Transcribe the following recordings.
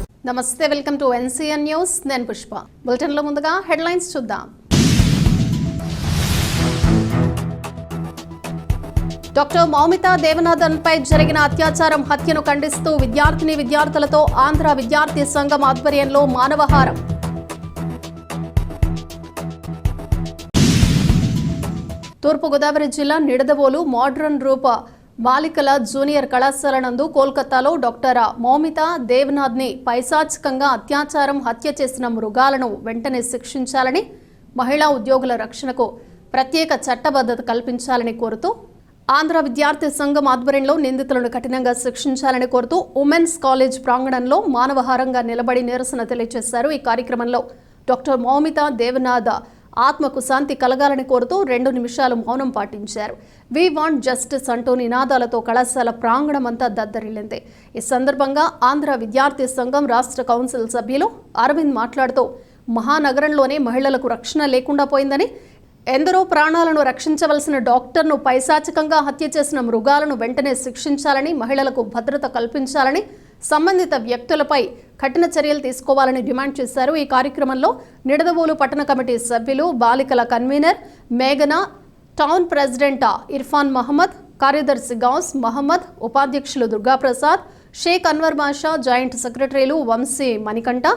నమస్తే, welcome to NCN news. నేను పుష్ప. బులెటిన్లో ముందుగా హెడ్లైన్స్ చూద్దాం. డాక్టర్ మౌమితా దేవనాథన్ పై జరిగిన అత్యాచారం హత్యను ఖండిస్తూ విద్యార్థులతో ఆంధ్ర విద్యార్థి సంఘం ఆధ్వర్యంలో మానవహారం. తూర్పుగోదావరి జిల్లా నిడదవోలు మోడ్రన్ రూప బాలికల జూనియర్ కళాశాల నందు కోల్కతాలో డాక్టర్ మౌమితా దేవనాథ్ని పైశాచికంగా అత్యాచారం హత్య చేసిన మృగాలను వెంటనే శిక్షించాలని, మహిళా ఉద్యోగుల రక్షణకు ప్రత్యేక చట్టబద్ధత కల్పించాలని కోరుతూ ఆంధ్ర విద్యార్థి సంఘం ఆధ్వర్యంలో నిందితులను కఠినంగా శిక్షించాలని కోరుతూ ఉమెన్స్ కాలేజ్ ప్రాంగణంలో మానవహారంగా నిలబడి నిరసన తెలియజేశారు. ఈ కార్యక్రమంలో డాక్టర్ మౌమితా దేవనాథ్ ఆత్మకు శాంతి కలగాలని కోరుతూ 2 నిమిషాలు మౌనం పాటించారు. వి వాంట్ జస్టిస్ అంటూ నినాదాలతో కళాశాల ప్రాంగణం అంతా దద్దరిల్లింది. ఈ సందర్భంగా ఆంధ్ర విద్యార్థి సంఘం రాష్ట్ర కౌన్సిల్ సభ్యులు అరవింద్ మాట్లాడుతూ మహానగరంలోనే మహిళలకు రక్షణ లేకుండా పోయిందని, ఎందరో ప్రాణాలను రక్షించవలసిన డాక్టర్ను పైశాచికంగా హత్య చేసిన మృగాలను వెంటనే శిక్షించాలని, మహిళలకు భద్రత కల్పించాలని, సంబంధిత వ్యక్తులపై కఠిన చర్యలు తీసుకోవాలని డిమాండ్ చేశారు. ఈ కార్యక్రమంలో నిడదవోలు పట్టణ కమిటీ సభ్యులు, బాలికల కన్వీనర్ మేఘనా, టౌన్ ప్రెసిడెంట్ ఇర్ఫాన్ మహమ్మద్, కార్యదర్శి గౌస్ మహమ్మద్, ఉపాధ్యక్షులు దుర్గాప్రసాద్, షేక్ అన్వర్ బాషా, జాయింట్ సెక్రటరీలు వంశీ మణికంఠ,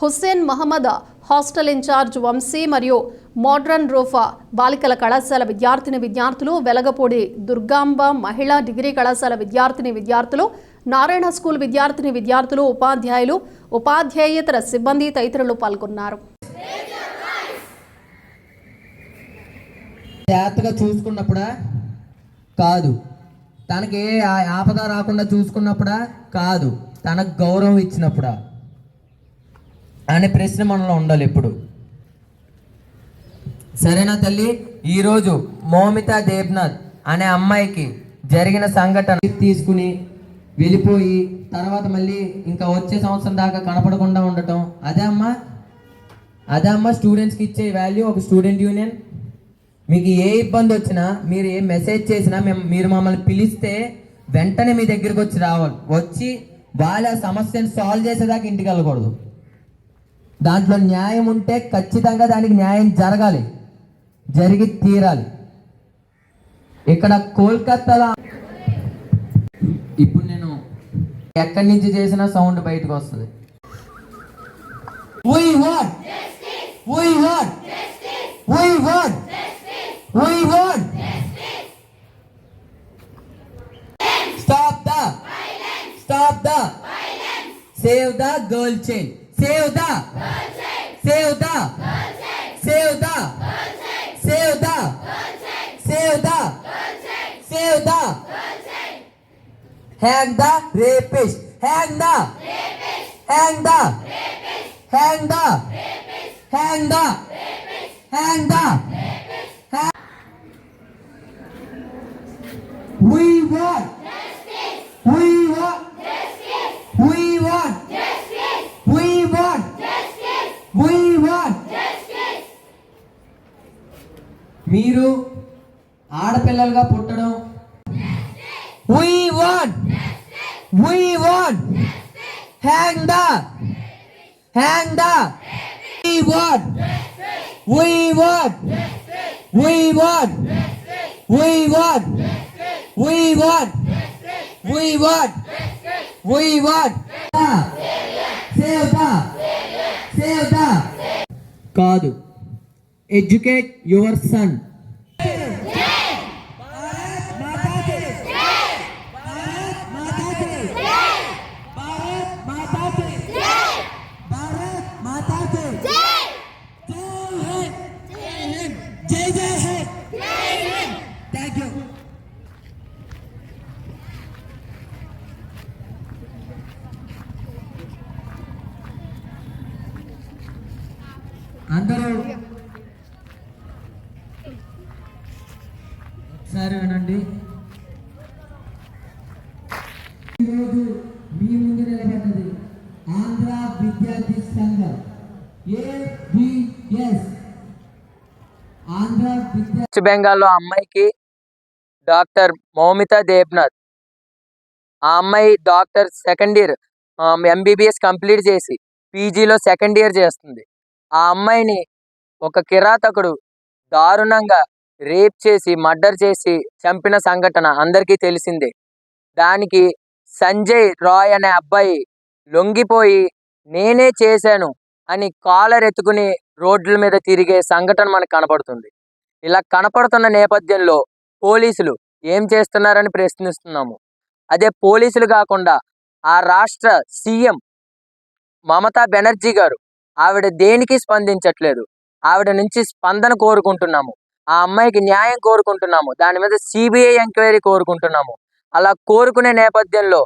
హుస్సేన్ మహమ్మద్, హాస్టల్ ఇన్ఛార్జ్ వంశీ మరియు మోడ్రన్ రూఫా బాలికల కళాశాల విద్యార్థులు, వెలగపూడి దుర్గాంబ మహిళా డిగ్రీ కళాశాల విద్యార్థులు, నారాయణ స్కూల్ విద్యార్థులు, ఉపాధ్యాయులు, ఉపాధ్యాయేతర సిబ్బంది తదితరులు పాల్గొన్నారు. జాగ్రత్తగా చూసుకున్నప్పుడా కాదు, తనకి ఏ ఆపద రాకుండా చూసుకున్నప్పుడా కాదు, తనకు గౌరవం ఇచ్చినప్పుడా అనే ప్రశ్న మనలో ఉండాలి ఎప్పుడు. సరేనా తల్లి? ఈరోజు మౌమితా దేవనాథ్ అనే అమ్మాయికి జరిగిన సంఘటన తీసుకుని వెళ్ళిపోయి తర్వాత మళ్ళీ ఇంకా వచ్చే సంవత్సరం దాకా కనపడకుండా ఉండటం, అదే అమ్మ స్టూడెంట్స్కి ఇచ్చే వాల్యూ. ఒక స్టూడెంట్ యూనియన్ మీకు ఏ ఇబ్బంది వచ్చినా, మీరు ఏ మెసేజ్ చేసినా, మీరు మమ్మల్ని పిలిస్తే వెంటనే మీ దగ్గరికి వచ్చి రావాలి. వచ్చి వాళ్ళ సమస్యను సాల్వ్ చేసేదాకా ఇంటికి వెళ్ళకూడదు. దాంట్లో న్యాయం ఉంటే ఖచ్చితంగా దానికి న్యాయం జరగాలి, జరిగి తీరాలి. ఇక్కడ కోల్కతాలో ఇప్పుడు నేను ఎక్కడి నుంచి చేసిన సౌండ్ బయటకు వస్తుంది. We want justice. We want justice. We want justice. We want justice. Stop the violence. Stop the violence. Save the girl child. Save the girl child. Save the girl child. Save the girl child. Save the girl child. Save the girl child. Save the girl child. Hang the rapist. Hang the rapist. Hang the rapist. Hang the rapist. Hang the rapist. Hang the rapist. We want justice. We want justice. We want justice. We want justice. We want justice. మీరు ఆడపిల్లలుగా పుట్టడం, we want justice. We want justice. Hang the we want justice. We want justice. We want justice. We want justice. We want justice. We want justice. We want save the కాదు, educate your son. అందరూ ఒకసారి వినండి. ఈరోజు మీ ముందు నిలబడ్డది ఆంధ్ర విద్యార్థి సంఘం AVS. Andhra west బెంగాల్లో అమ్మాయికి డాక్టర్ మౌమితా దేవనాథ్, ఆ అమ్మాయి doctor second year MBBS complete చేసి పీజీలో సెకండ్ ఇయర్ చేస్తుంది. ఆ అమ్మాయిని ఒక కిరాతకుడు దారుణంగా రేప్ చేసి మర్డర్ చేసి చంపిన సంఘటన అందరికీ తెలిసిందే. దానికి సంజయ్ రాయ్ అనే అబ్బాయి లొంగిపోయి నేనే చేశాను అని కాలర్ ఎత్తుకుని రోడ్ల మీద తిరిగే సంఘటన మనకు కనపడుతుంది. ఇలా కనపడుతున్న నేపథ్యంలో పోలీసులు ఏం చేస్తున్నారని ప్రశ్నిస్తున్నాము. అదే పోలీసులు కాకుండా ఆ రాష్ట్ర సీఎం మమతా బెనర్జీ గారు ఆవిడ దేనికి స్పందించట్లేదు. ఆవిడ నుంచి స్పందన కోరుకుంటున్నాము. ఆ అమ్మాయికి న్యాయం కోరుకుంటున్నాము. దాని మీద సిబిఐ ఎంక్వైరీ కోరుకుంటున్నాము. అలా కోరుకునే నేపథ్యంలో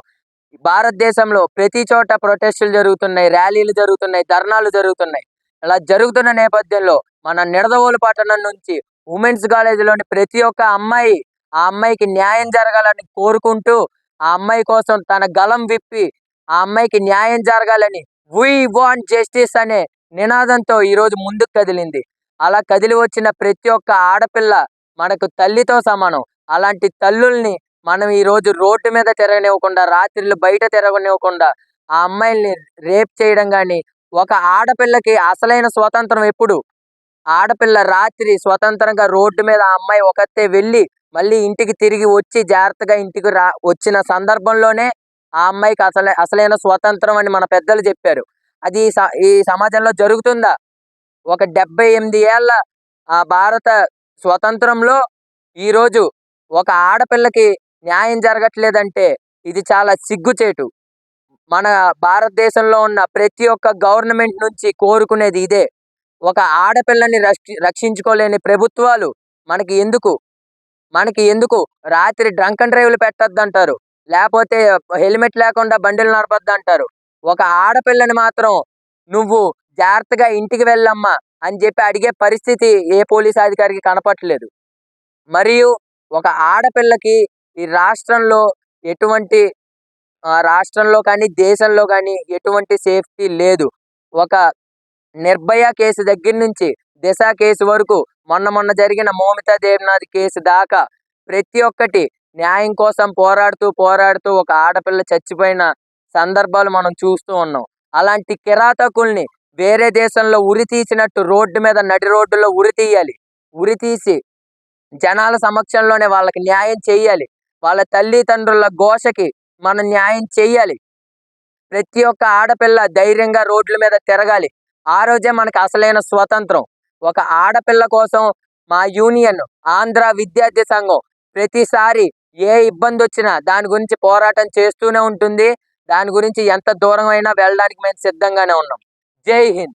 భారతదేశంలో ప్రతి చోట ప్రొటెస్టులు జరుగుతున్నాయి, ర్యాలీలు జరుగుతున్నాయి, ధర్నాలు జరుగుతున్నాయి. అలా జరుగుతున్న నేపథ్యంలో మన నిడదవోలు పట్టణం నుంచి ఉమెన్స్ కాలేజీలోని ప్రతి ఒక్క అమ్మాయి ఆ అమ్మాయికి న్యాయం జరగాలని కోరుకుంటూ ఆ అమ్మాయి కోసం తన గలం విప్పి ఆ అమ్మాయికి న్యాయం జరగాలని వీ వాంట్ జస్టిస్ అనే నినాదంతో ఈరోజు ముందుకు కదిలింది. అలా కదిలి వచ్చిన ప్రతి ఒక్క ఆడపిల్ల మనకు తల్లితో సమానం. అలాంటి తల్లుల్ని మనం ఈరోజు రోడ్డు మీద తిరగనివ్వకుండా, రాత్రిళ్ళు బయట తిరగనివ్వకుండా ఆ అమ్మాయిల్ని రేప్ చేయడం కానీ, ఒక ఆడపిల్లకి అసలైన స్వతంత్రం ఎప్పుడు? ఆడపిల్ల రాత్రి స్వతంత్రంగా రోడ్డు మీద ఆ అమ్మాయి ఒకతే వెళ్ళి మళ్ళీ ఇంటికి తిరిగి వచ్చి జాగ్రత్తగా ఇంటికి వచ్చిన సందర్భంలోనే ఆ అమ్మాయికి అసలైన స్వతంత్రం అని మన పెద్దలు చెప్పారు. అది ఈ సమాజంలో జరుగుతుందా? ఒక 78 ఏళ్ల ఆ భారత స్వతంత్రంలో ఈరోజు ఒక ఆడపిల్లకి న్యాయం జరగట్లేదంటే ఇది చాలా సిగ్గుచేటు. మన భారతదేశంలో ఉన్న ప్రతి ఒక్క గవర్నమెంట్ నుంచి కోరుకునేది ఇదే. ఒక ఆడపిల్లని రక్షించుకోలేని ప్రభుత్వాలు మనకి ఎందుకు రాత్రి డ్రంక్ అండ్ డ్రైవ్లు పెట్టొద్దంటారు, లేకపోతే హెల్మెట్ లేకుండా బండిలు నడపొద్దంటారు. ఒక ఆడపిల్లని మాత్రం నువ్వు జాగ్రత్తగా ఇంటికి వెళ్ళమ్మా అని చెప్పి అడిగే పరిస్థితి ఏ పోలీస్ అధికారికి కనపట్లేదు. మరియు ఒక ఆడపిల్లకి ఈ రాష్ట్రంలో కానీ దేశంలో కానీ ఎటువంటి సేఫ్టీ లేదు. ఒక నిర్భయ కేసు దగ్గర నుంచి దిశ కేసు వరకు, మొన్న జరిగిన మౌమితా దేవ్నాథ్ కేసు దాకా ప్రతి ఒక్కటి న్యాయం కోసం పోరాడుతూ ఒక ఆడపిల్ల చచ్చిపోయిన సందర్భాలు మనం చూస్తూ ఉన్నాం. అలాంటి కిరాతకుల్ని వేరే దేశంలో ఉరి తీసినట్టు రోడ్డు మీద నడి రోడ్డులో ఉరి తీయాలి. ఉరి తీసి జనాల సమక్షంలోనే వాళ్ళకి న్యాయం చేయాలి. వాళ్ళ తల్లిదండ్రుల ఘోషకి మనం న్యాయం చేయాలి. ప్రతి ఒక్క ఆడపిల్ల ధైర్యంగా రోడ్ల మీద తిరగాలి. ఆ రోజే మనకు అసలైన స్వతంత్రం. ఒక ఆడపిల్ల కోసం మా యూనియన్ ఆంధ్ర విద్యార్థి సంఘం ప్రతిసారి ఏ ఇబ్బంది వచ్చినా దాని గురించి పోరాటం చేస్తూనే ఉంటుంది. దాని గురించి ఎంత దూరం అయినా వెళ్ళడానికి మేము సిద్ధంగానే ఉన్నాం. జై హింద్.